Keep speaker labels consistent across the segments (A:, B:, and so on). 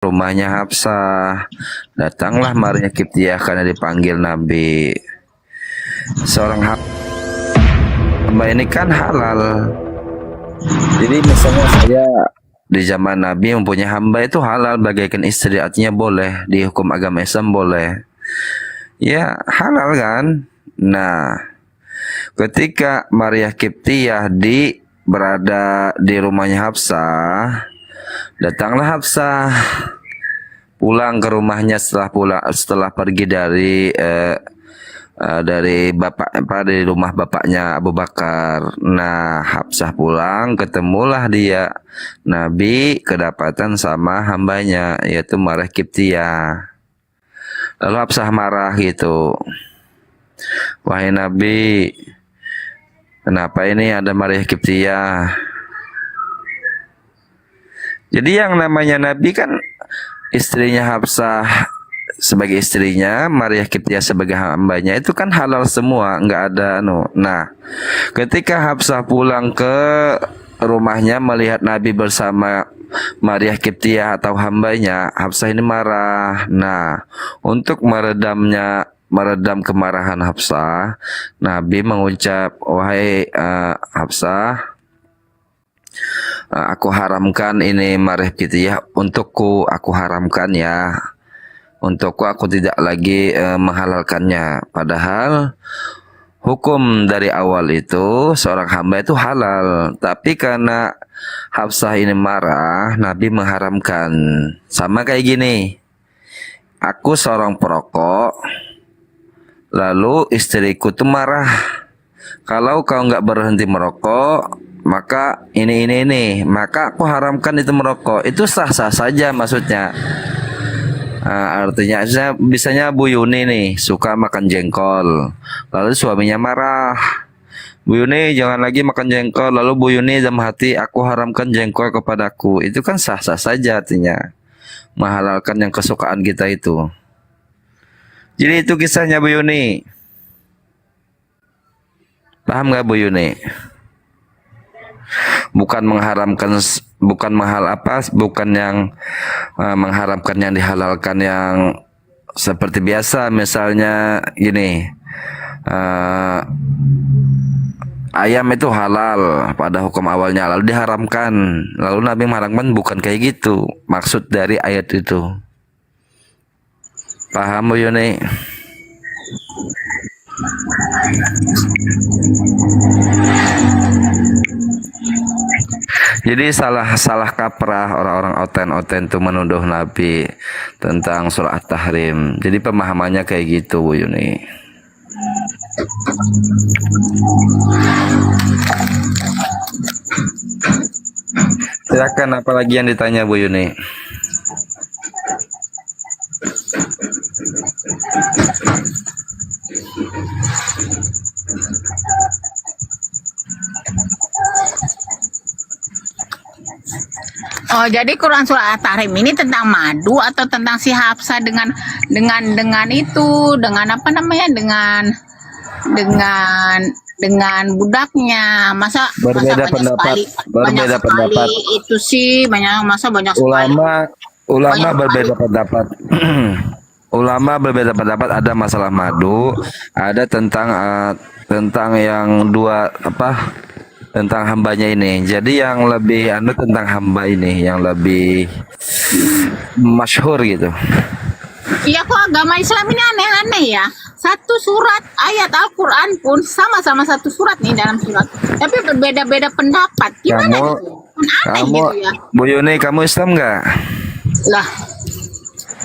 A: rumahnya Hafsah. Datanglah Maria Kiptiah karena dipanggil Nabi. Seorang hamba ini kan halal. Jadi misalnya saya di zaman Nabi mempunyai hamba itu halal bagaikan istri, artinya boleh di hukum agama Islam boleh. Ya halal kan. Nah, ketika Maria Kiptiah berada di rumahnya Hafsah, datanglah Hafsah pulang ke rumahnya setelah pergi dari rumah bapaknya Abu Bakar. Nah, Hafsah pulang, ketemulah dia Nabi kedapatan sama hambanya yaitu Maria Kiptiah. Lalu Hafsah marah gitu. Wahai Nabi, kenapa ini ada Maria Kiptiah? Jadi yang namanya Nabi kan istrinya Hafsah sebagai istrinya, Maria Kiptiah sebagai hambanya, itu kan halal semua, nggak ada Nah, ketika Hafsah pulang ke rumahnya melihat Nabi bersama Maria Kiptiah atau hambanya, Hafsah ini marah. Nah, untuk meredam kemarahan Hafsah, Nabi mengucap, wahai Hafsah, aku haramkan ini Maria Kiptiah untukku, aku haramkan ya. Untukku aku tidak lagi menghalalkannya. Padahal hukum dari awal itu seorang hamba itu halal. Tapi karena Hafsah ini marah, Nabi mengharamkan. Sama kayak gini. Aku seorang perokok, lalu istriku tuh marah. Kalau kau nggak berhenti merokok, maka ini, maka aku haramkan itu merokok. Itu sah-sah saja maksudnya. Artinya bisanya Bu Yuni nih suka makan jengkol, lalu suaminya marah, Bu Yuni jangan lagi makan jengkol, lalu Bu Yuni dalam hati, aku haramkan jengkol kepadaku. Itu kan sah-sah saja, artinya menghalalkan yang kesukaan kita itu. Jadi itu kisahnya Bu Yuni. Paham nggak Bu Yuni? Bukan yang mengharamkan yang dihalalkan yang seperti biasa. Misalnya gini, ayam itu halal pada hukum awalnya lalu diharamkan, lalu Nabi mengharamkan, bukan kayak gitu maksud dari ayat itu. Paham Bu Yuni? Jadi salah kaprah orang-orang oten itu menuduh Nabi tentang surah At-Tahrim. Jadi pemahamannya kayak gitu Bu Yuni. Silakan, apa lagi yang ditanya Bu Yuni?
B: Oh, jadi Quran surah At-Tahrim ini tentang madu atau tentang si Hafsah dengan apa namanya, dengan budaknya. Masa
A: Berbeda pendapat.
B: Berbeda pendapat itu sih banyak
A: ulama berbeda pendapat. Ulama berbeda pendapat, ada masalah madu, ada tentang yang dua tentang hambanya ini. Jadi yang lebih tentang hamba ini yang lebih masyhur gitu.
B: Iya, kok agama Islam ini aneh-aneh ya. Satu surat ayat Al-Quran pun sama-sama satu surat nih dalam surat, tapi berbeda-beda pendapat. Gimana gitu? Aneh gitu ya.
A: Bu Yuni, kamu Islam nggak?
B: Lah,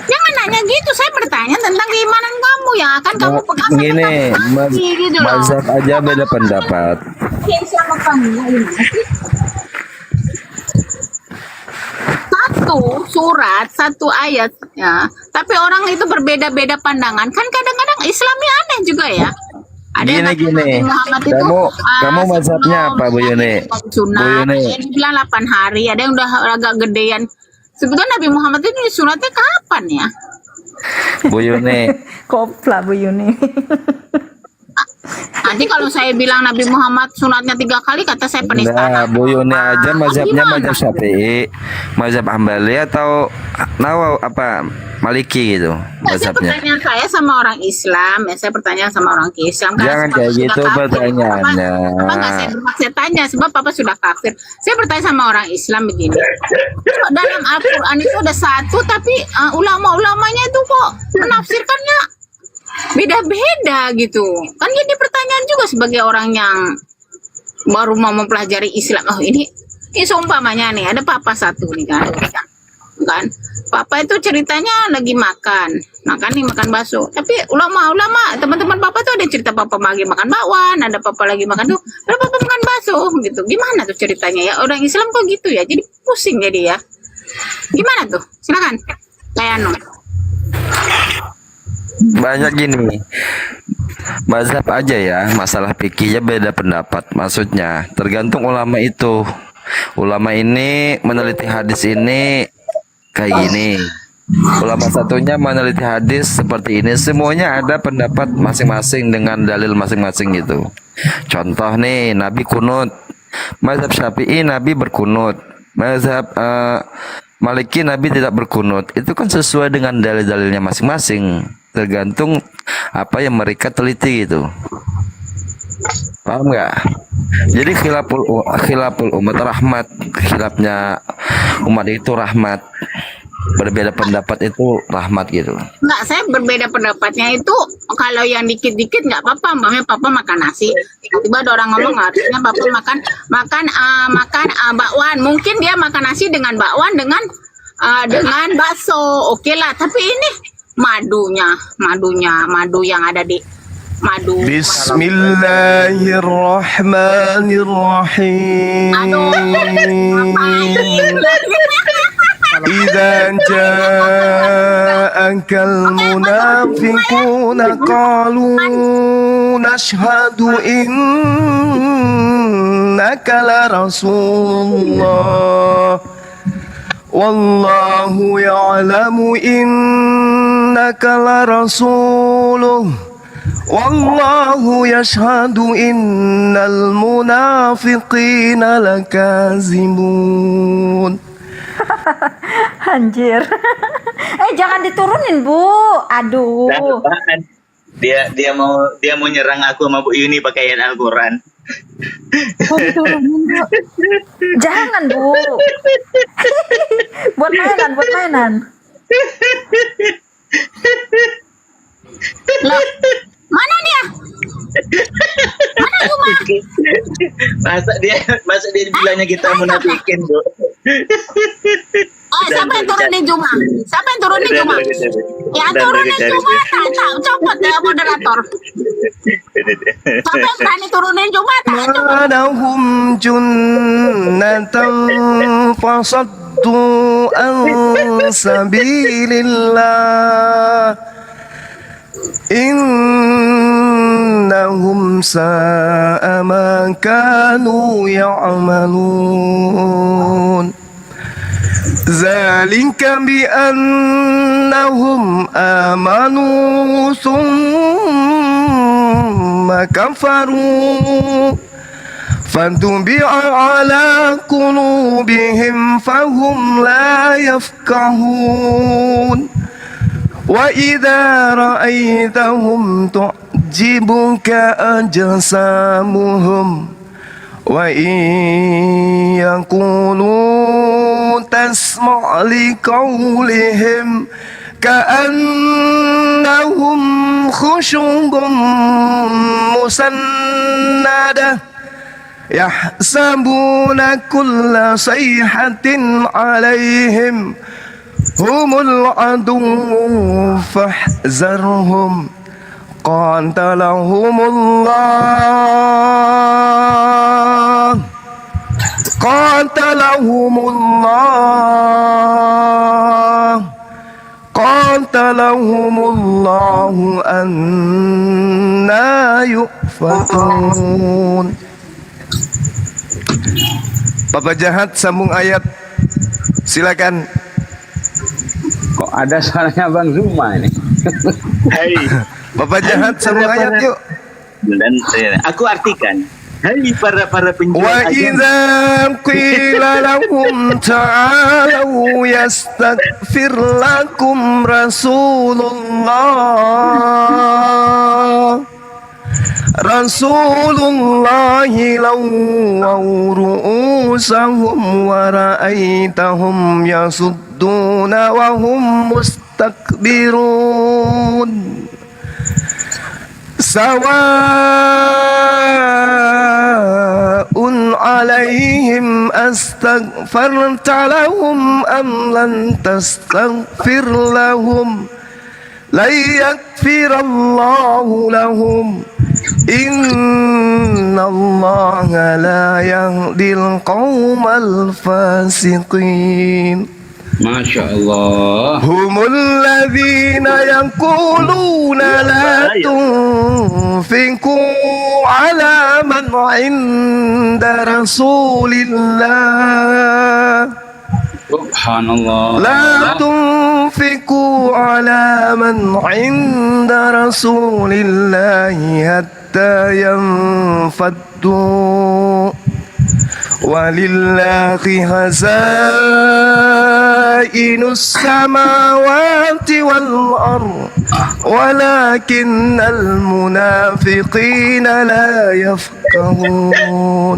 B: jangan nanya gitu. Saya bertanya tentang keimanan kamu ya. Kan kamu pegang
A: gini,
B: gitu loh.
A: mazhab aja beda pendapat.
B: Sama kamu satu surat, satu ayat ya. Tapi orang itu berbeda-beda pandangan. Kan kadang-kadang Islamnya aneh juga ya. Ada
A: Gini. Kamu mazhabnya apa Bu Yuni?
B: Bu Yuni. Ada yang bilang 8 hari, ada yang udah agak gedean. Sebetulnya Nabi Muhammad ini sunatnya kapan ya?
A: Bu Yuni.
C: Kopla Bu Yuni.
B: Nanti kalau saya bilang Nabi Muhammad sunatnya 3 kali, kata saya penistaan.
A: Nah, Bu Yuni aja mazhabnya
B: Gimana?
A: mazhab Syafi'i, mazhab Hambali atau Maliki gitu
B: Nggak, saya
A: mazhabnya.
B: pertanyaan saya sama orang Islam, ya saya pertanyaan sama orang Islam. Karena
A: Jangan
B: Papa
A: kayak
B: sudah
A: gitu
B: kafir.
A: pertanyaannya.
B: Apa nggak saya berhak saya tanya, sebab Papa sudah kafir. Saya bertanya sama orang Islam begini. Kok dalam Al-Quran itu ada satu, tapi ulama-ulamanya itu kok menafsirkannya beda-beda gitu. Kan jadi pertanyaan juga sebagai orang yang baru mau mempelajari Islam. Oh ini seumpamanya nih, ada Papa satu nih kan. Papa itu ceritanya lagi makan nih, makan bakso. Tapi ulama teman-teman Papa tuh ada cerita Papa lagi makan bakwan, ada Papa lagi makan tuh, ada Papa makan bakso gitu. Gimana tuh ceritanya ya? Orang Islam kok gitu ya? Jadi pusing jadi ya. Gimana tuh? Silakan. Layano.
A: Banyak gini. Mazhab aja ya, masalah fikihnya beda pendapat. Maksudnya tergantung ulama itu. Ulama ini meneliti hadis ini kayak gini. Ulama satunya meneliti hadis seperti ini. Semuanya ada pendapat masing-masing dengan dalil masing-masing gitu. Contoh nih, Nabi kunut. Mazhab Syafi'i Nabi berkunut. Mazhab Maliki Nabi tidak berkunut. Itu kan sesuai dengan dalil-dalilnya masing-masing. Tergantung apa yang mereka teliti gitu. Paham nggak? Jadi khilaful umat rahmat. Khilafnya umat itu rahmat. Berbeda pendapat itu rahmat gitu.
B: Enggak, saya berbeda pendapatnya itu kalau yang dikit-dikit nggak apa-apa, umpamanya Papa makan nasi, tiba-tiba ada orang ngomong harusnya Papa makan bakwan. Mungkin dia makan nasi dengan bakwan dengan bakso. Oke lah, tapi ini madu yang ada di madu.
C: Bismillahirrahmanirrahim.
B: Aduh.
C: إذا جاءك المنافقون قالوا نشهد إنك لرسول الله والله يعلم إنك لرسوله والله يشهد إن المنافقين لكاذبون.
D: Anjir. Jangan diturunin, Bu. Aduh.
E: Dan apaan? Dia mau nyerang aku sama Bu Yuni pakai ayat Al-Qur'an.
D: Oh, diturunin, Bu. Jangan, Bu. buat mainan.
B: Loh, mana dia? Mana Juma?
E: Masa dia bilangnya kita munafikin, Bu.
B: Oh, siapa yang turunin Juma? Ya turunin Juma, tak copot ya moderator. Siapa yang berani turunin Juma? Tak copot.
C: لهم جنة فصدوا عن سبيل الله إنهم ساء ما كانوا يعملون ذلك بأنهم آمنوا ثم كفروا فطبع على قلوبهم فهم لا يفقهون وإذا رأيتهم تعجبك أجسامهم وإن يقولوا تسمع لقولهم كأنهم خشب مسندة يحسبون كل صيحة عليهم هم العدو فاحذرهم قاتلهم الله أنا يؤفكون. Papa Jahat sambung ayat, silakan.
F: Kok ada suaranya Bang Zuma ini?
E: Hai.
C: Bapak Jahat sambung ayat yuk.
E: Dan aku artikan, hai para penjual agama.
C: وإذا قيل لهم تعالوا يستغفر لكم رسول الله لووا رؤوسهم ورأيتهم يصدون وهم مستكبرون سواء عليهم أستغفرت لهم أم لن تستغفر لهم لن يغفر الله لهم إن الله لا يهدي القوم الفاسقين
F: Masya Allah.
C: هم الذين يقولون لا تنفقوا على من عند رسول الله
F: Subhanallah.
C: لا تنفقوا على من عند رسول الله حتى ينفضوا ولله خزائن السماوات والأرض ولكن المنافقين لا يفقهون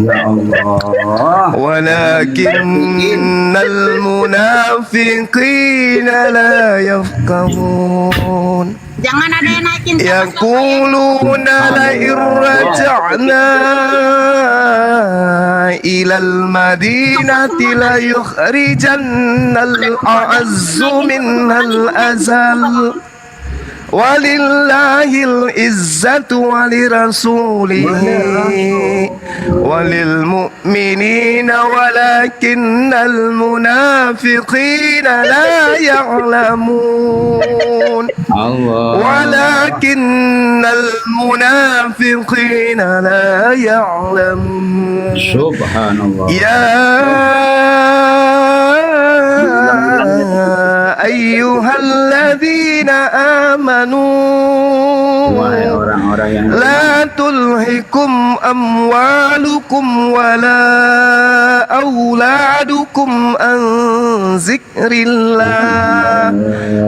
F: Ya Allah.
C: ولكن المنافقين لا يفقهون
B: Jangan ada yang naikin sama
C: يقولون لئن رجعنا إلى المدينة ليخرجن الأعز منها الأذل ولله العزة ولرسوله وللمؤمنين ولكن المنافقين لا يعلمون
F: Allah.
C: ولكن المنافقين لا يعلمون
F: Subhanallah.
C: يا أيها الذين
F: Wahai
C: آمنوا
F: orang-orang yang
C: لا تلهكم أموالكم ولا أولادكم عن ذكر الله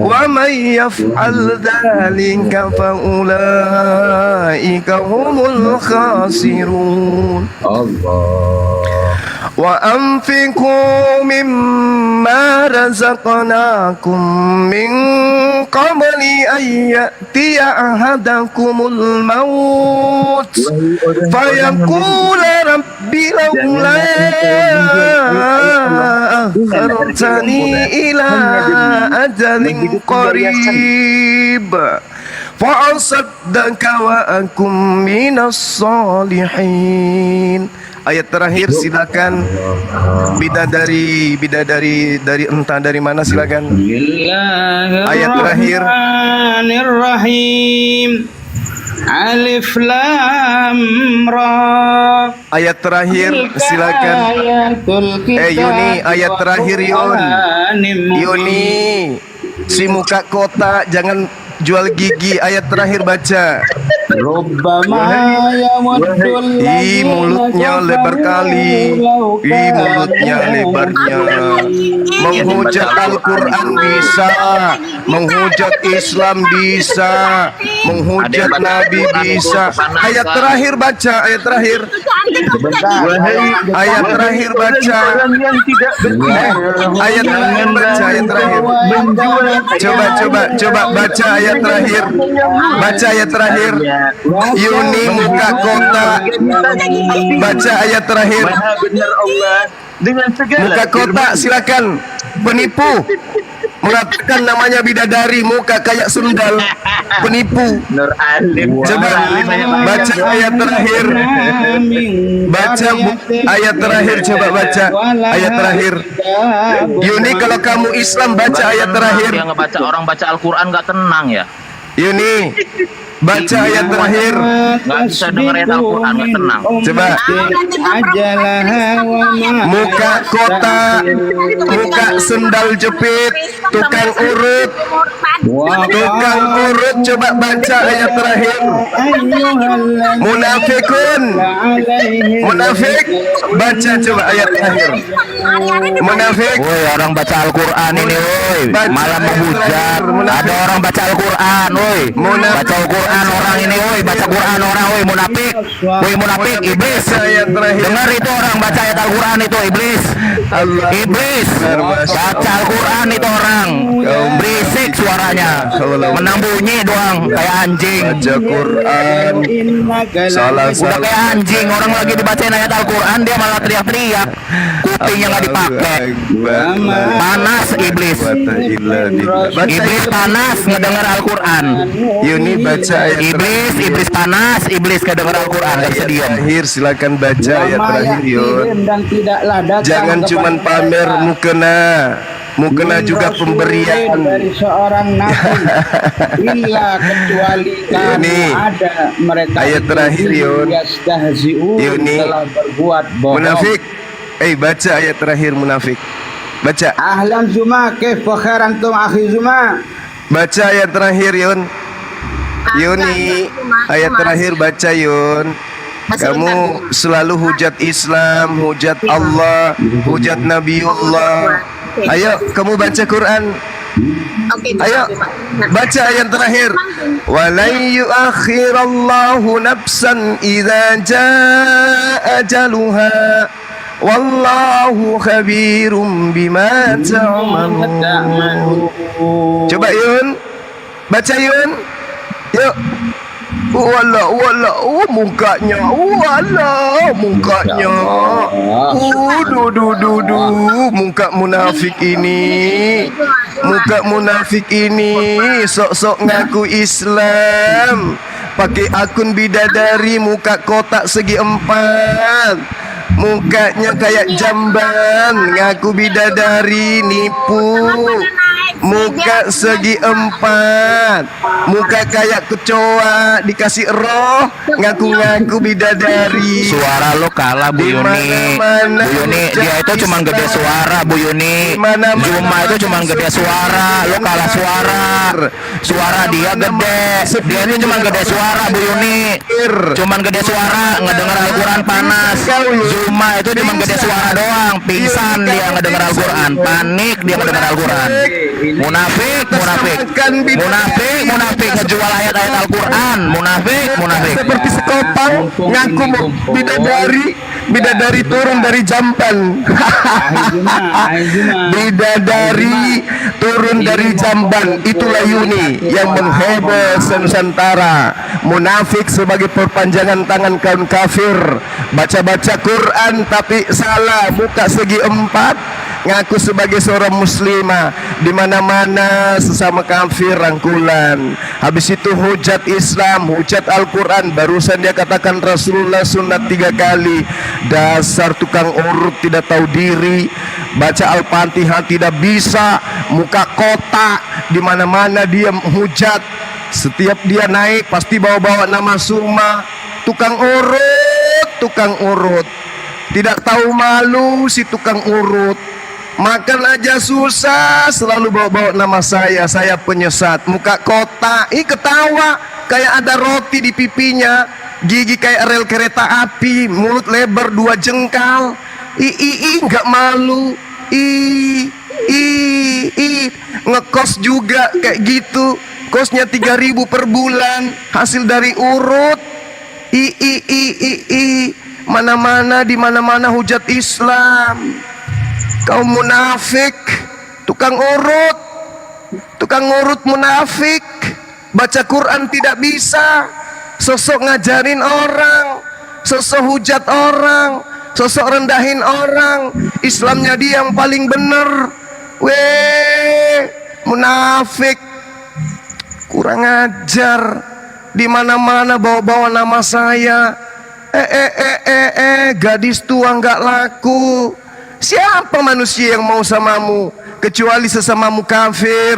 C: ومن يفعل ذلك فأولئك هم الخاسرون
F: Allah.
C: وأنفقوا مما رزقناكم من قبل أن يأتي أحدكم الموت فيقول رب لولا أخرتني إلى أجل قريب فأصدق وأكن من الصالحين. Ayat terakhir silakan bidadari dari entah dari mana silakan. Ayat terakhir.
F: Bismillahirrahmanirrahim. Alif Lam Ra.
C: Ayat terakhir silakan. Yuni, ayat terakhir Yuni, si muka kota jangan jual gigi. Ayat terakhir baca.
F: Rubbama yawaddul
C: Ih, mulutnya lebar kali. Ih, mulutnya lebarnya. Menghujat Al-Quran bisa, menghujat Islam bisa, menghujat Nabi bisa. Ayat terakhir baca, ayat terakhir. Ayat terakhir baca. Ayat terakhir baca, ayat terakhir. Coba baca ayat terakhir. Baca ayat terakhir. Yuni muka kota. Baca ayat terakhir.
E: Maha benar Allah dengan segala
C: Muka kota silakan. Penipu. Mengatakan namanya bidadari, muka kayak sendal. Penipu.
E: Nur Alim.
C: Coba baca ayat terakhir. Baca ayat terakhir, coba baca ayat terakhir. Yuni, kalau kamu Islam baca ayat terakhir.
G: Yang ngebaca orang baca Al-Quran gak tenang ya.
C: Yuni, baca ayat terakhir.
F: Nggak bisa dengerin Al-Quran, nggak tenang.
C: Coba. Muka kotak, muka sendal jepit, tukang urut, tukang urut. Coba baca ayat terakhir. Munafikun, munafik. Baca coba ayat terakhir. Munafik.
G: Woi, orang baca Al-Quran ini, woi. Malam menghujat. Ada orang baca Al-Quran, woi. Baca Al-Quran orang ini, woi. Baca Quran orang, woi. Munafik. Woi, munafik. Iblis.
C: Ayat terakhir.
G: Dengar itu orang baca ayat Al-Quran itu, iblis. Iblis. Baca Al-Quran itu orang. Berisik suaranya. Menang bunyi doang, kayak anjing.
C: Baca Quran. Salah
G: Udah kayak anjing, orang lagi dibacain ayat Al-Quran, dia malah teriak-teriak. Kupingnya nggak dipakai. Panas iblis. Iblis panas ngedengar Al-Quran.
C: Yuni baca ayat
G: Iblis, iblis panas, iblis ngedengar Al-Quran. Gak bisa diam.
C: terakhir. Silakan baca ayat terakhir Yun.
F: Dan tidaklah datang
C: Jangan cuman pamer mukena. Mukena juga pemberian.
F: dari seorang nabi illa kecuali
C: Yuni,
F: ada mereka
C: ayat terakhir, Yun. Yuni,
F: telah berbuat bohong.
C: Munafik. Baca ayat terakhir munafik. Baca.
F: Ahlan Zuma, kaif khair antum akhi Zuma?
C: Baca ayat terakhir Yun. Yuni, ayat terakhir baca Yun. Kamu selalu hujat Islam, hujat Allah, hujat Nabiullah. Ayo, kamu baca Quran.
B: Oke,
C: Ayo, baca ayat terakhir. Walan yuakhirallahu nafsan idza jaa ajaluha. Wallahu khabirum bima ta'malun. Coba Yun. Baca Yun. Yuk. Wala mukanya. Wala mukanya. Muka munafik ini. Muka munafik ini sok-sok ngaku Islam. Pakai akun bidadari, muka kotak segi 4. Mukanya kayak jamban, ngaku bidadari, nipu. Muka segi 4, muka kayak kecoa dikasih roh, ngaku-ngaku bidadari.
G: Suara lo kalah Bu Yuni. Bu Yuni, dia itu cuma gede suara Bu Yuni. Juma itu cuma gede suara, lo kalah suara. Suara dia gede, dia itu cuma gede suara Bu Yuni. Cuman gede suara, ngedenger Al-Quran panas. Juma itu cuma gede suara doang, pingsan dia ngedenger Al-Quran, panik dia ngedenger Al-Quran. Munafik, munafik ngejual ayat-ayat Al-Quran. Munafik.
C: Seperti sekopang, ngaku bidadari turun dari jamban. Bidadari turun dari jamban. Itulah Yuni yang mengheboh Nusantara. Munafik sebagai perpanjangan tangan kaum kafir. Baca-baca Quran tapi salah, muka segi 4. Ngaku sebagai seorang muslimah, di mana-mana sesama kafir rangkulan. Habis itu hujat Islam, hujat Al-Quran. Barusan dia katakan Rasulullah sunat 3 kali. Dasar tukang urut tidak tahu diri. Baca Al-Fatihah tidak bisa. Muka kotak, di mana-mana dia hujat. Setiap dia naik pasti bawa-bawa nama Suma. Tukang urut. Tidak tahu malu si tukang urut. Makan aja susah, selalu bawa-bawa nama saya penyesat. Muka kotak, ketawa kayak ada roti di pipinya. Gigi kayak rel kereta api, mulut lebar 2 jengkal. Nggak malu. Ngekos juga kayak gitu. Kosnya 3.000 per bulan, hasil dari urut. Mana-mana, di mana-mana hujat Islam. Kau munafik, tukang urut munafik. Baca Quran tidak bisa, sosok ngajarin orang, sosok hujat orang, sosok rendahin orang. Islamnya dia yang paling benar. Munafik, kurang ajar. Di mana-mana bawa-bawa nama saya. Gadis tua nggak laku. Siapa manusia yang mau samamu kecuali sesamamu kafir,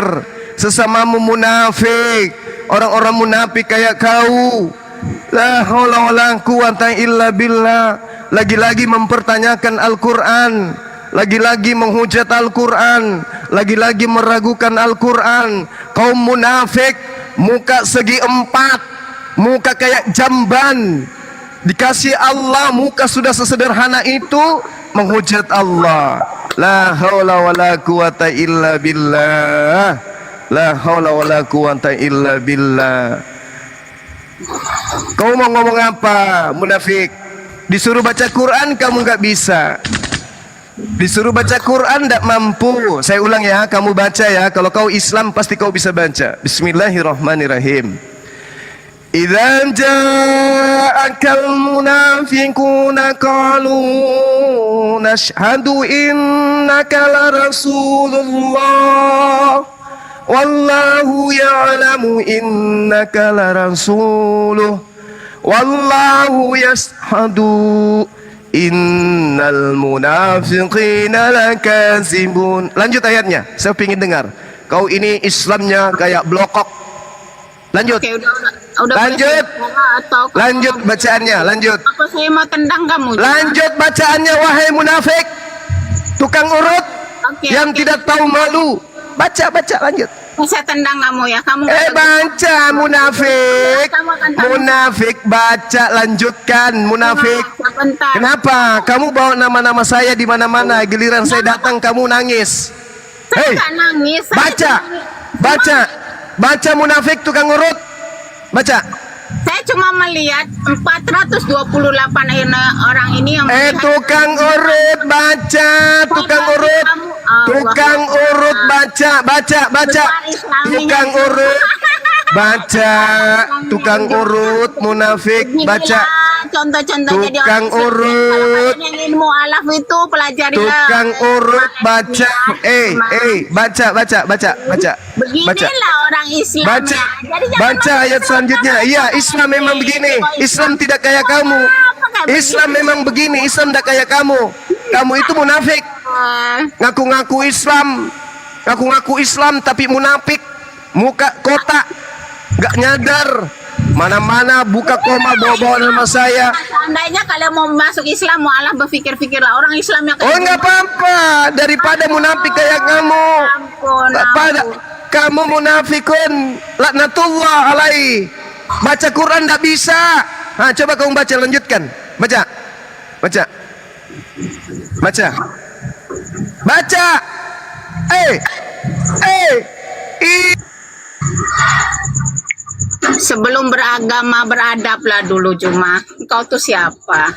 C: sesamamu munafik. orang-orang munafik kayak kau. La haula wala quwata illa billah. Lagi-lagi mempertanyakan Al-Quran, lagi-lagi menghujat Al-Quran, lagi-lagi meragukan Al-Quran. Kaum munafik, muka segi 4, muka kayak jamban. Dikasih Allah muka sudah sesederhana itu, menghujat Allah. La haula wala quwata illa billah. La haula wala quwata illa billah. Kau mau ngomong apa, munafik? Disuruh baca Quran kamu nggak bisa. Disuruh baca Quran tidak mampu. Saya ulang ya, kamu baca ya. Kalau kau Islam pasti kau bisa baca. Bismillahirrahmanirrahim. Idza ja'akal munafiquna qalu nashhadu innaka la rasulullah wallahu ya'lamu innaka la rasuluh wallahu yashhadu innal munafiqina lakazibun. Lanjut ayatnya, saya ingin dengar. Kau ini Islamnya kayak blokok. Lanjut.
B: Oke, udah
C: Lanjut.
B: atau
C: Lanjut bacaannya, lanjut.
B: apa saya mau tendang kamu?
C: Lanjut bacaannya, wahai munafik, tukang urut
B: Oke,
C: yang
B: oke.
C: tidak tahu malu. Baca, lanjut.
B: Saya tendang kamu ya, kamu.
C: Baca munafik.
B: Kamu akan tahu.
C: Munafik, baca, lanjutkan munafik.
B: Sebentar.
C: Kenapa? Kamu bawa nama-nama saya di mana-mana, giliran saya datang kamu nangis.
B: Saya
C: Hei,
B: nggak nangis. Saya
C: baca. Baca munafik tukang urut. Baca.
B: Saya cuma melihat 428 orang ini yang melihat-
C: Tukang urut, baca, tukang urut. Tukang urut, baca. Tukang urut, baca. Tukang urut, munafik, baca.
B: Contoh-contohnya di
C: Tukang
B: orang Islam.
C: urut.
B: Kalau yang ilmu alaf itu pelajari
C: Tukang urut, baca. Baca.
B: Beginilah orang Islam.
C: Baca. Baca ayat selanjutnya. Iya, Islam memang begini. Islam tidak kayak kamu. Islam memang begini. Islam tidak kayak kamu. Kamu itu munafik. Ngaku-ngaku Islam tapi munafik, muka kotak, nggak nyadar, mana-mana buka koma bawa-bawa nama saya.
B: Seandainya kalian mau masuk Islam, mau Allah berpikir-pikirlah orang Islam yang
C: Oh nggak apa-apa, daripada munafik kayak kamu. Kamu munafikun, laknatullah alaihi. Baca Quran nggak bisa. Coba kamu baca, lanjutkan. Baca.
B: Sebelum beragama beradablah dulu cuma. Engkau tuh siapa?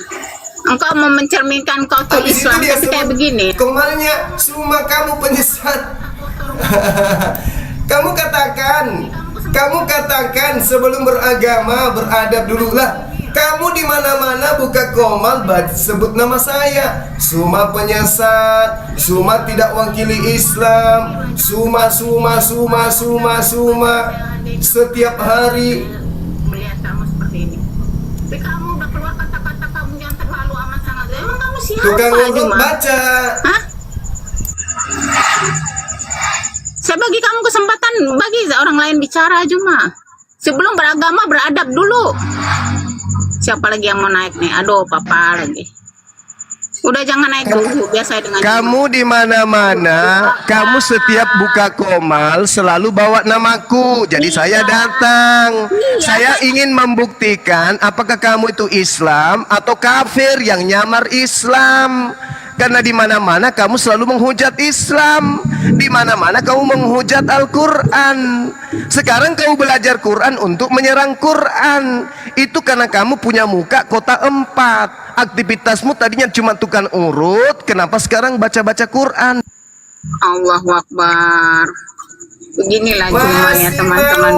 B: Engkau mau mencerminkan kau tuh Islam tapi kayak begini.
C: Kemalnya semua kamu penyesat. Kamu katakan sebelum beragama beradab dulu lah. Kamu di mana-mana buka komal sebut nama saya. Suma penyesat, Suma tidak wakili Islam, Suma. Setiap hari
B: Melihat kamu seperti ini. Tapi kamu udah keluar kata-kata kamu yang terlalu amat sangat. Emang kamu siapa?
C: tukang urut
B: Juma?
C: baca.
B: Hah? Saya bagi kamu kesempatan bagi orang lain bicara Juma. Sebelum beragama beradab dulu. Siapa lagi yang mau naik nih? Aduh, papa lagi. Udah jangan naik dulu, biasa dengan
C: Kamu di mana-mana, kamu setiap buka komal selalu bawa namaku. Jadi saya datang. Saya ingin membuktikan apakah kamu itu Islam atau kafir yang nyamar Islam. Karena di mana-mana kamu selalu menghujat Islam, di mana-mana kamu menghujat Al-Quran. Sekarang kamu belajar Quran untuk menyerang Quran. Itu karena kamu punya muka kota 4. Aktivitasmu tadinya cuma tukang urut, kenapa sekarang baca-baca Quran?
B: Allahu Akbar. Beginilah cuma ya teman-teman.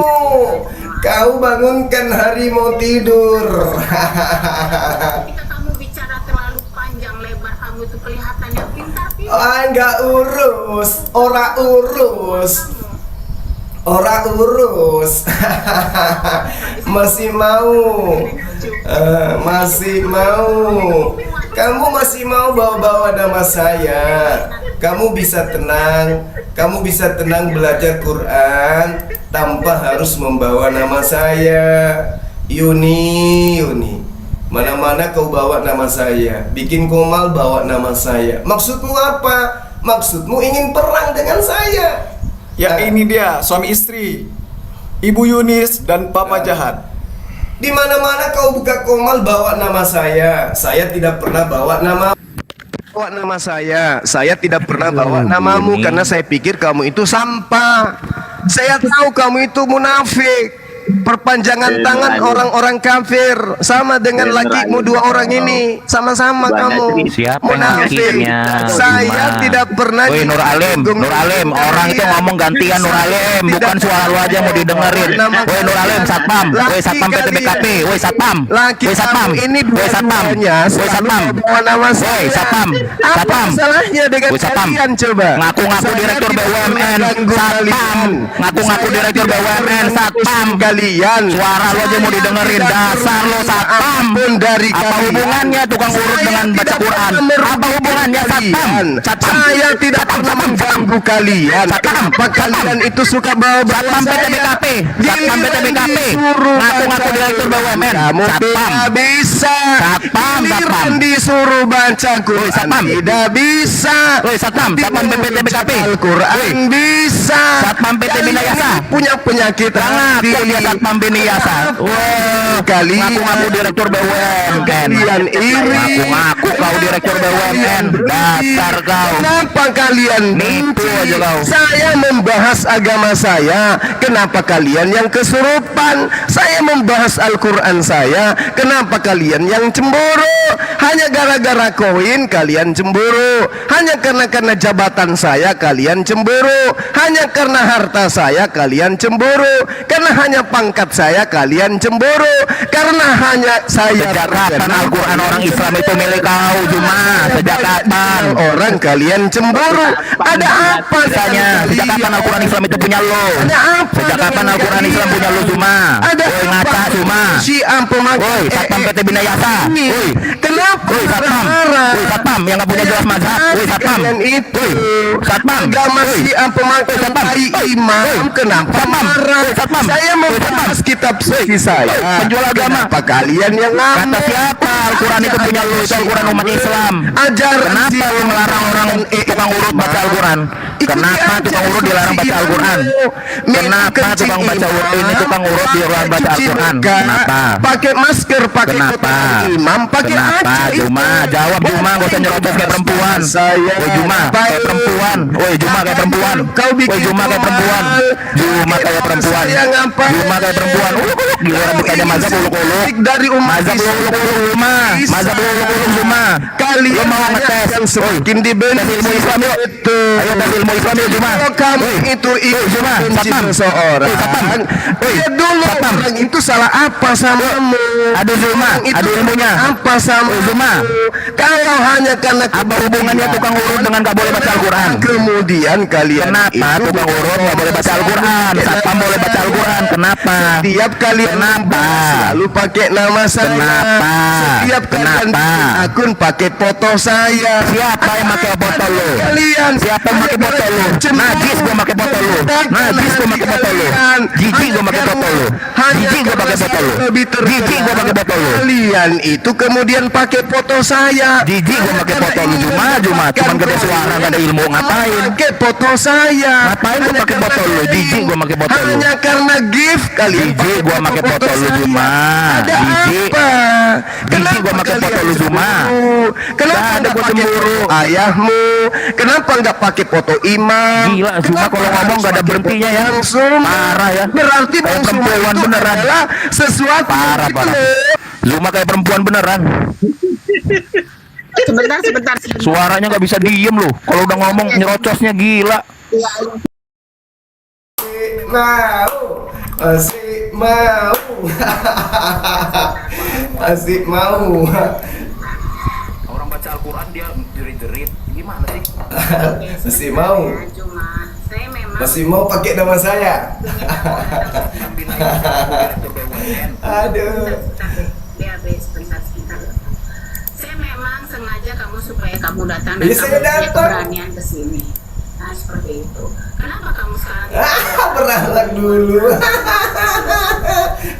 C: Kau bangunkan harimau tidur.
B: Ketika kamu bicara terlalu panjang lebar, kamu itu kelihatannya pintar-pintar.
C: Enggak urus, ora urus. Ora urus. Masih mau. Masih mau. Kamu masih mau bawa-bawa nama saya. Kamu bisa tenang. Kamu bisa tenang belajar Quran tanpa harus membawa nama saya. Yuni. Mana-mana kau bawa nama saya. Bikin komal bawa nama saya. Maksudmu apa? Maksudmu ingin perang dengan saya?
H: Ya ini dia suami istri, Ibu Yunis dan Papa Jahat.
C: Di mana-mana kau buka komal bawa nama saya. Saya tidak pernah bawa nama saya. Saya tidak pernah bawa namamu karena saya pikir kamu itu sampah. Saya tahu kamu itu munafik. Perpanjangan tangan orang-orang kafir, sama dengan lakimu dua orang ini, sama-sama kamu
G: Siapa
C: munafik.
G: lakinya?
C: Saya
G: Gimana?
C: tidak pernah
G: Woi Nur Alim, orang itu ngomong gantian Nur Alim, bukan suara lu aja mau didengerin. Woi Nur Alim, satpam, woi satpam PTBKP, woi satpam, woi satpam,
C: ini
G: woi satpam, woi satpam,
C: bawa nama saya.
G: woi satpam,
C: Apa
G: satpam,
C: masalahnya dengan
G: woi satpam,
C: kalian coba?
G: ngaku-ngaku
C: Saya
G: direktur
C: tidak
G: BUMN,
C: mengganggu
G: satpam,
C: kalian.
G: ngaku-ngaku
C: Saya
G: direktur
C: tidak
G: BUMN, satpam,
C: kalian.
G: suara lu aja mau didengerin, dasar lu satpam.
C: Dari
G: Apa
C: kalian.
G: hubungannya tukang urut
C: Saya
G: dengan baca
C: tidak
G: Quran?
C: pernah merugikan
G: Apa hubungannya satpam?
C: kalian.
G: Satpam.
C: Saya tidak
G: Satpam,
C: pernah
G: satpam,
C: mengganggu kalian.
G: Satpam,
C: Kenapa
G: satpam.
C: kalian itu suka bawa-bawa
G: Satpam
C: saya?
G: PTBKP, satpam PTBKP,
C: Disuruh
G: ngaku-ngaku
C: baca
G: direktur BUMN,
C: kamu
G: satpam,
C: tidak bisa.
G: Satpam,
C: Giliran
G: satpam.
C: disuruh baca Quran
G: satpam.
C: tidak bisa.
G: Woi, satpam,
C: Tapi
G: satpam PTBKP.
C: Al-Quran
G: Woi.
C: bisa.
G: Satpam PT Binayasa.
C: Kalian punya penyakit hati.
G: ngaku dia satpam Binayasa. Wah,
C: Kalian
G: ngaku-ngaku direktur BUMN.
C: Kalian iri.
G: Ngaku-ngaku kau direktur BUMN, dasar kau.
C: Kenapa kalian
G: Nipu
C: benci?
G: aja kau.
C: Saya membahas agama saya. Kenapa kalian yang kesurupan? Saya membahas Al-Quran saya. Kenapa kalian yang cemburu? Hanya gara-gara koin kalian cemburu. Hanya karena jabatan saya kalian cemburu. Hanya karena harta saya kalian cemburu. Karena hanya pangkat saya kalian cemburu. Karena hanya saya
G: Sejak kapan Al-Quran orang Islam itu milik kau, Juma? Sejak kapan?
C: orang kalian cemburu? Ada apa
G: Tanya, sejak kapan Al-Quran Islam itu punya lo?
C: Ada apa
G: Sejak kapan
C: dengan
G: Al-Quran Islam punya lo, Juma?
C: Ada
G: Woi, ngaca, Juma.
C: Syiah pemakai
G: Woi, satpam PT Binayasa. Woi,
C: Kenapa
G: woi satpam.
C: marah?
G: Woi satpam yang nggak punya jelas mazhab. Woi satpam.
C: Kalian itu
G: Satpam.
C: agama
G: Woi.
C: Syiah pemakai
G: Satpam.
C: imam.
G: Woi.
C: Kenapa
G: Satpam.
C: marah?
G: Woi, satpam.
C: Saya
G: Woi,
C: membahas
G: satpam.
C: kitab suci saya.
G: penjual agama.
C: Kenapa kalian yang
G: Kata
C: ngamuk?
G: siapa Al-Quran itu punya lo? Itu Al-Quran umat Islam.
C: Ajar
G: Kenapa lu melarang orang tukang urut baca Al-Quran? Kenapa tukang urut dilarang baca Al-Quran? Kenapa tukang baca urut ini tukang urut dilarang baca Al-Quran? Kenapa?
C: Pakai masker, pakai
G: Kenapa?
C: kotak imam, pakai
G: Kenapa?
C: aja.
G: Juma, jawab Juma, gak usah nyerocos kayak perempuan.
C: Saya
G: Woi Juma, kayak perempuan. Woi Juma kayak perempuan.
C: Kau bikin
G: Woi Juma kayak perempuan. Juma kayak perempuan.
C: Saya ngapain?
G: Juma kayak perempuan. Giliran bukannya mazhab uluk-uluk.
C: Dari umat
G: Mazhab uluk-uluk Juma. Mazhab uluk-uluk Juma.
C: Kalian
G: Lu mau ngetes?
C: yang semakin dibenci
G: Tes ilmu Islam yuk.
C: itu.
G: Ayo tes ilmu Islam yuk Juma.
C: Kalau kamu
G: Woi.
C: itu
G: Juma,
C: benci
G: satpam.
C: seseorang,
G: Woi, satpam. Woi,
C: ya dulu
G: satpam.
C: orang itu salah apa samamu?
G: Adu Juma,
C: Orang itu
G: adu ilmunya.
C: apa sama
G: Woi, Juma.
C: Kalau hanya karena
G: Apa hubungannya tukang urut dengan gak boleh baca Al-Quran?
C: kemudian kalian
G: Kenapa
C: itu
G: tukang urut gak boleh baca Al-Quran? Satpam boleh baca Al-Quran. Kenapa?
C: Setiap kalian
G: Kenapa?
C: selalu pakai nama saya.
G: Kenapa?
C: Setiap kalian
G: Kenapa?
C: bikin akun pakai foto saya.
G: Siapa yang pakai foto lu?
C: Kalian
G: Siapa yang pakai foto lu? Najis gua pakai foto lu. Najis gua pakai foto lu. Jijik gua pakai foto lu. Jijik gua pakai foto lu. Jijik gua pakai foto lu.
C: Kalian itu kemudian pakai foto saya.
G: Jijik gua pakai foto lu. Cuma cuman gede suara gak ada ilmu. Ngapain?
C: Pakai foto saya.
G: Ngapain gua pakai foto lu? Jijik gua pakai foto lu.
C: Hanya karena gift kalian
G: Jijik gua pakai foto lu Juma.
C: Ada
G: Jijik.
C: apa?
G: Jijik gua pakai foto lu Juma.
C: Kenapa
G: Gak ada
C: nggak
G: gua
C: pakai
G: cemburu.
C: foto ayahmu? Kenapa nggak pakai foto imam?
G: Gila, Juma
C: Kenapa
G: kalau ngomong
C: harus
G: gak ada
C: pakai
G: berhentinya
C: foto
G: ya.
C: langsung?
G: Parah ya.
C: Berarti
G: Kayak
C: Bang Suma
G: perempuan
C: itu
G: beneran.
C: adalah sesuatu
G: Parah,
C: yang
G: parah.
C: gitu.
G: Zuma kayak perempuan beneran.
B: Sebentar.
G: Suaranya nggak bisa diem loh. Kalau udah ngomong nyerocosnya gila.
C: Masih mau masih mau
G: Orang baca Al-Quran dia jerit-jerit. Gimana sih?
C: masih mau
B: Cuma saya memang
H: Masih mau pakai nama saya? Aduh.
B: BAB sebentar. Saya memang sengaja kamu supaya kamu datang dan
H: Ya,
B: kamu
H: saya
B: punya
H: datang.
B: keberanian ke sini. Nah, seperti itu. Kenapa kamu sekarang
H: Berahlak dulu.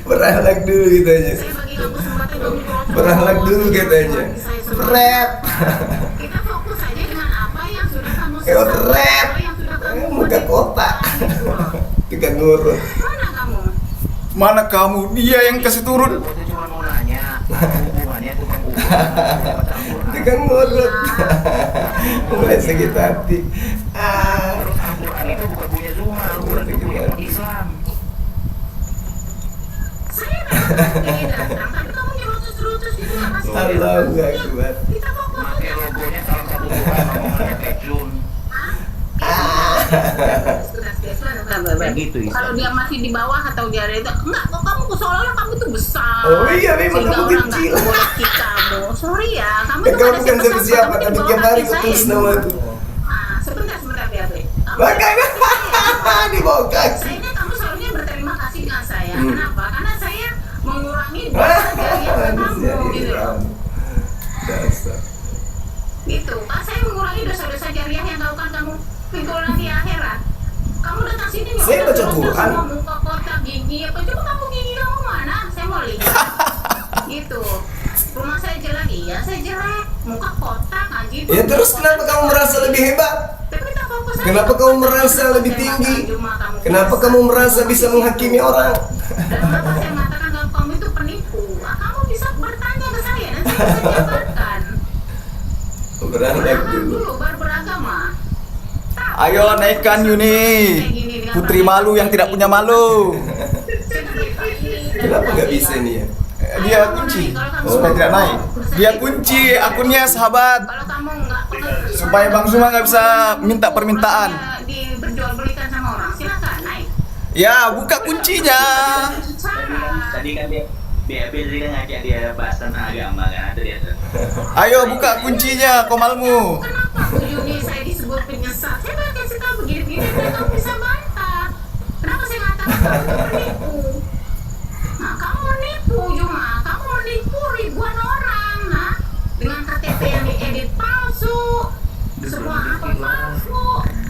H: Berahlak dulu gitu aja.
B: saya bagi kamu kesempatan kamu ngobrol.
H: Berahlak dulu katanya.
B: Saya semua.
H: Rap.
B: Kita fokus saja dengan apa yang sudah kamu
H: Rap.
B: apa yang sudah kamu
H: Muka kotak. Tukang ngurut.
B: Mana kamu?
H: Mana kamu? Dia yang kasih turun.
G: Cuma mau nanya hubungannya tukang
H: Tukang ngurut. Mulai sakit hati.
G: Al-Quran itu bukan punya Zuma, Al-Quran itu punya umat Islam.
B: Saya memang ingin datang, tapi kamu nyerotos-nyerotos gitu nggak masuk.
H: Allahu Akbar.
B: Kita fokus
G: Pakai logonya salah satu Tuhan, namanya Tejun. Kayak gitu, Isa.
B: Kalau dia masih di bawah atau dia ada itu, enggak kok kamu seolah-olah kamu tuh besar.
H: Oh iya, memang
B: sehingga
H: kamu
B: orang nggak
H: kecil.
B: boleh kamu. Sorry ya, kamu
H: Kamu
B: tuh ada
H: bukan siapa-siapa,
B: kamu di
H: tapi
B: bawah
H: tiap hari
B: kaki saya
H: tulis
B: ini.
H: nama itu.
B: Sebentar BAB.
H: Makanya di bawah kaki.
B: Saya ini kamu seharusnya berterima kasih dengan saya. Kenapa? Karena saya mengurangi dosa jariah kamu gitu loh.
H: Dasar.
B: Gitu. Kan saya mengurangi dosa-dosa jariah yang lakukan kamu pikul nanti akhirat. Kamu datang sini nggak
H: Saya
B: usah
H: baca
B: terus-terus
H: Quran.
B: semua muka kotak gigi apa coba kamu gigi kamu mana? Saya mau lihat. Gitu. Rumah saya jelek iya, saya jelek. Muka kotak ngaji.
H: Ya terus kenapa kamu merasa lebih hebat?
B: Tapi kita fokus aja.
H: Kenapa kamu merasa lebih tinggi? Kenapa kamu merasa bisa menghakimi orang?
B: Dan kenapa saya mengatakan kalau kamu itu penipu? Kamu bisa bertanya ke saya dan saya bisa jabarkan.
H: Beranak dulu.
B: Dulu baru beragama.
H: Ayo naikkan Yuni. Putri malu yang tidak punya malu. Kenapa nggak bisa nih ya? Dia kunci supaya tidak naik. Dia kunci akunnya sahabat
B: Kalau kamu nggak
H: supaya Bang Zuma nggak bisa minta permintaan.
B: diperjualbelikan sama orang, silakan naik.
H: Ya buka kuncinya.
E: Tadi kan dia BAB tadi kan ngajak dia bahas tentang agama kan ada dia tuh.
H: Ayo buka kuncinya komalmu.
B: Kenapa Bu Yuni saya disebut penyesat? Saya baru kasih tahu begini-begini dan kamu bisa bantah. Kenapa saya mengatakan kamu menipu? Nah, kamu menipu Juma, kamu menipu ribuan orang, nah, dengan KTP yang diedit palsu, semua apa palsu.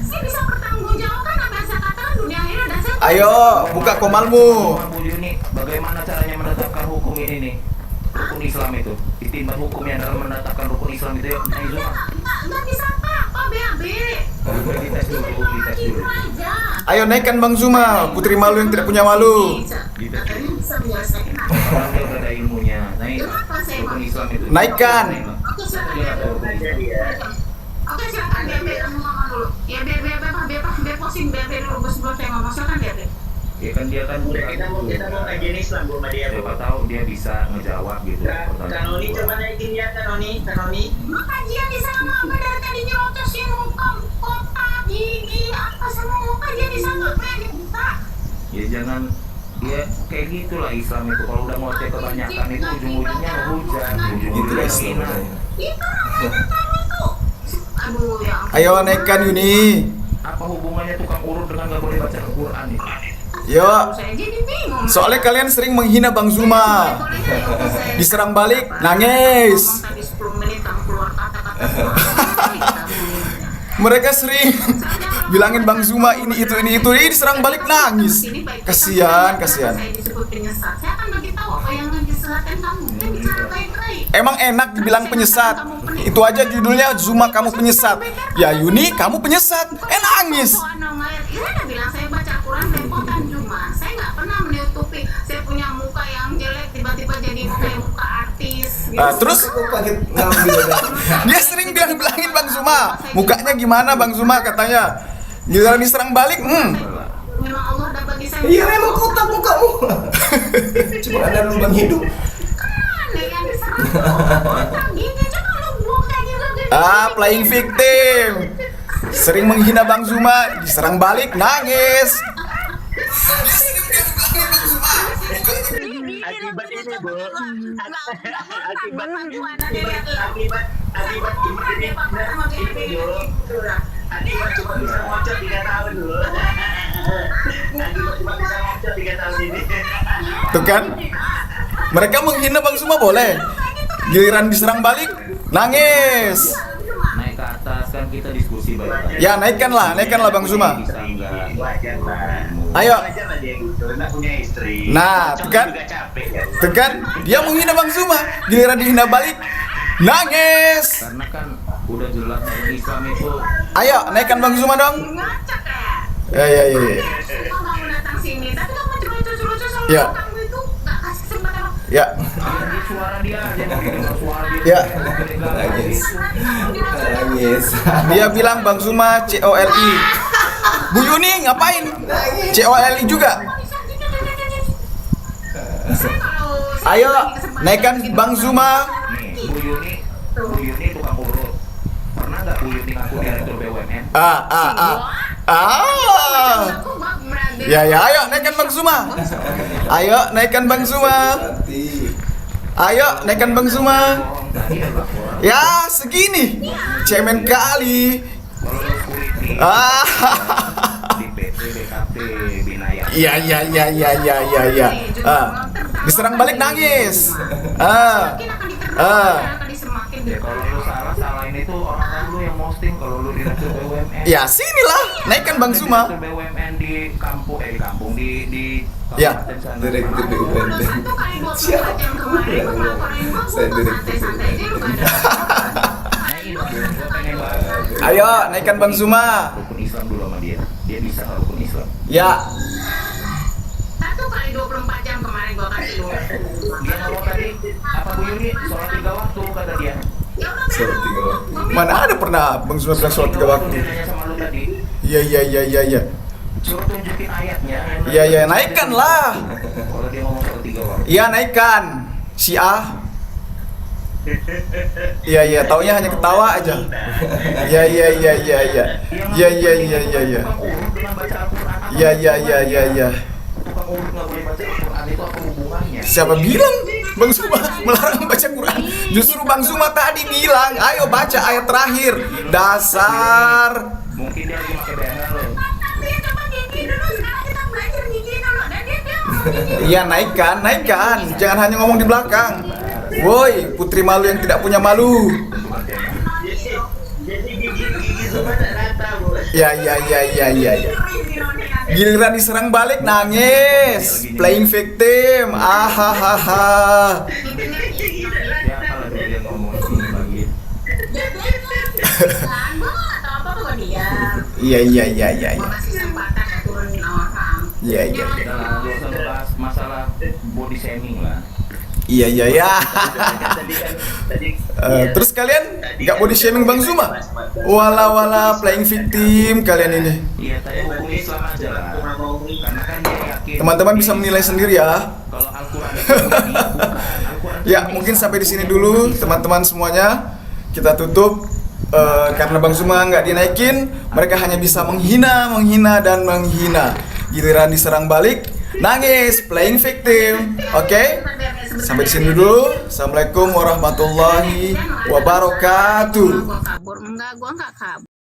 B: Saya bisa bertanggungjawabkan apa yang saya katakan dunia ini dan saya.
H: Ayo buka komalmu.
G: Bu Yuni, bagaimana caranya menetapkan hukum ini nih? Rukun Islam itu. Ditimbang hukumnya dalam menetapkan rukun Islam itu ya. Nah, Zuma.
B: Nggak bisa apa-apa BAB.
G: Dites dulu, dites dulu.
B: Aja.
H: Ayo naikkan Bang Zuma, putri malu yang tidak punya malu.
B: Katanya bisa menyelesaikan.
G: Orang dia udah ada ilmunya. Nah,
B: Kenapa saya
G: rukun
B: mau?
G: Islam itu.
H: Naikkan.
B: Oke silakan BAB. Oke silakan BAB kamu ngomong dulu. Ya BAB posting BAB dulu sebelum saya ngomong silakan BAB.
G: Ya kan dia kan
E: Kita mau ngajiin Islam Bu sama dia.
G: siapa tahu dia bisa ngejawab gitu pertanyaan
E: Kanoni
G: gua.
E: coba naikin ya Kanoni.
B: Mak kajian di sana apa dari tadi nyerotosin muka kotak gigi apa semua mau kajian di sana apa yang dibuka?
G: Ya jangan ya kayak gitulah Islam itu kalau udah ngoceh kebanyakan itu ujung-ujungnya hujan
H: Itulah
G: ujung-ujungnya
H: Islam.
G: hina.
B: Itu namanya kamu tuh. Aduh ya. ampun.
H: Ayo naikkan Yuni.
G: Apa hubungannya tukang urut dengan gak boleh baca Al-Quran itu?
H: Yo.
B: Saya jadi bingung.
H: Soalnya kalian sering menghina Bang Zuma. Diserang balik, nangis.
B: Ngomong tadi 10 menit kamu keluar kata-kata semua.
H: Mereka sering bilangin Bang Zuma ini diserang balik nangis. Kasihan.
B: Saya disebut penyesat. Saya akan bagi tahu apa yang disesatkan kamu. Saya bicara baik-baik.
H: Emang enak dibilang penyesat. Itu aja judulnya Zuma kamu penyesat. Ya Yuni kamu penyesat. Nangis.
B: Saya udah bilang saya baca Al-Quran repotan Juma. Saya nggak pernah menutupi saya punya muka yang jelek tiba-tiba jadi kayak muka artis. Gitu.
H: Terus dia sering bilangin Bang Zuma. Mukanya gimana Bang Zuma katanya. Giliran diserang balik,
B: Memang Allah udah bagi saya.
H: Iya memang kotak mukamu. Cuma ada lubang hidung.
B: Kan yang diserang kotak gini coba lu buka gitu.
H: Playing victim. Sering menghina Bang Zuma, diserang balik, nangis.
E: Akibat ini Bu. Akibat cuma bisa ngocok 3 tahun dulu. Cuma bisa ngaco 3 tahun ini.
H: Tuh kan? Mereka menghina Bang Zuma boleh. Giliran diserang balik, nangis.
G: Naik ke atas kan kita diskusi baik-baik.
H: Ya naikkanlah Bang Zuma.
G: Bisa enggak?
E: Wajar lah.
H: Ayo.
E: Wajar lah dia gitu. Karena punya istri.
H: Nah, tuh kan?
E: Juga capek kan.
H: Tuh kan? Dia menghina Bang Zuma. Giliran dihina balik, nangis.
G: Karena kan udah jelas Islam itu
H: Ayo, naikkan Bang Zuma dong.
B: Ngacak ya.
H: Ya.
B: Kamu mau datang sini, tapi kamu cuma lucu-lucu sama
H: Ya.
B: kamu itu nggak kasih kesempatan.
H: Ya.
G: di suara dia aja dengar suara dia.
H: Ya.
C: Nangis.
H: Dia bilang Bang Zuma COLI. Bu Yuni ngapain? COLI juga. Ayo, naikkan Bang Zuma.
G: Nih, Bu Yuni tukang urut. Pernah nggak Bu Yuni ngaku direktur BUMN?
H: Ya, ayo naikkan Bang Zuma. Ayo, naikkan Bang Zuma. Ayo, naikkan Bang Zuma. Ya, segini. Cemen kali.
G: Kalau lu security
H: Ah.
G: di PT BKP Binaya.
H: Ya. Diserang balik nangis.
G: Ya kalau lu salah, salahin itu orang-orang lu yang posting kalau lu direktur BUMN.
H: Ya, sinilah. Naikkan Bang Zuma.
G: Direktur BUMN di kampung di
H: Ya.
G: kabupaten sana.
C: Direktur BUMN. Saya direktur
G: Nah, ini gua pengen bahas
H: Ayo, naikkan Bang Zuma.
G: rukun Islam dulu sama dia. Dia bisa nggak rukun Islam?
H: Ya.
B: 1 kali 24 jam kemarin gua kasih lu.
G: Dia ngomong tadi, apa Bu Yuni? Sholat 3 waktu kata dia.
C: Sholat 3 waktu.
H: Mana ada pernah Bang Zuma bilang sholat 3 waktu?
G: Dia nanya sama lu tadi,
H: Iya.
G: suruh tunjukin ayatnya.
H: Iya, naikkan lah.
G: Kalau dia ngomong sholat 3 waktu.
H: Iya, naikkan. Syiah. Iya, taunya hanya ketawa aja. Iya. Iya.
G: Tukang urut nggak boleh baca Al-Quran itu apa hubungannya?
H: Siapa bilang Bang Zuma melarang baca Quran? Justru Bang Zuma tadi bilang, ayo baca ayat terakhir. Dasar.
G: Mungkin dia lagi pakai banner loh.
H: Iya, naikkan. Jangan hanya ngomong di belakang. Woi, putri malu yang tidak punya malu.
E: Jadi gigi semua tak rata, Bos.
H: Ya. Giliran diserang balik nangis. Playing victim. Ahahaha.
G: Ya kalau dia ngomong ini lagi.
H: Iya. Iya.
G: Kita nggak usah bahas masalah body shaming lah.
H: Iya.
E: Tadi
H: Terus kalian nggak body shaming Bang Zuma? Wala playing victim kalian ini.
G: Iya, tadi hukum Islam aja lah. Karena kan dia yakin.
H: Teman-teman bisa menilai sendiri ya.
G: Kalau Al-Quran itu bukan Al-Quran.
H: Ya, mungkin sampai di sini dulu teman-teman semuanya. Kita tutup. Karena Bang Zuma nggak dinaikin, mereka hanya bisa menghina. Giliran diserang balik, nangis, playing victim. Oke? Sampai di sini dulu. Assalamualaikum warahmatullahi wabarakatuh.
B: Gua kabur, enggak, gua nggak kabur.